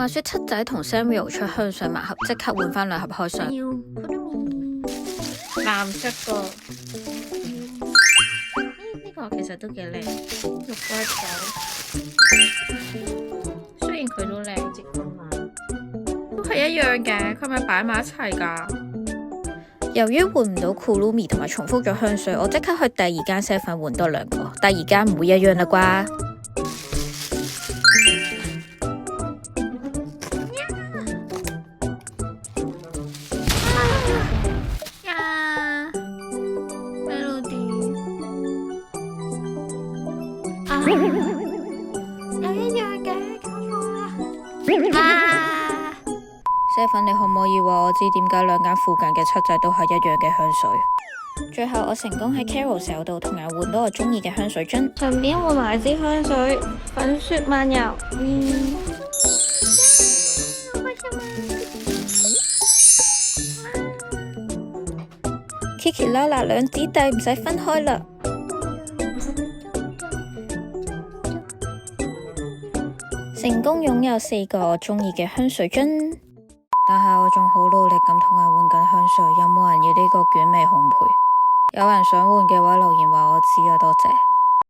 話說七仔同 Samuel 出香水盲盒，即刻換翻兩盒開箱。藍色個，呢個其實都幾靚，綠瓜酒。雖然佢都靚，都係一樣嘅，佢咪擺埋一齊噶。由於換唔到 Kurumi 同埋重複咗香水，我即刻去第二間 7 換多兩個。第二間唔會一樣啦啩？有一樣嘅，搞錯啦！7，你可唔可以話我知點解兩間附近嘅七仔都係一樣嘅香水？最後我成功喺 Carousell 度同人換到我中意嘅香水樽，順便換埋支香水，粉雪漫遊。Kiki 啦啦，兩姊弟唔使分開啦！成功擁有4個我中意嘅香水樽，但係我仲好努力咁同人換緊香水，有冇人要呢個捲味烘焙？有人想換嘅話留言話我知啊，多謝。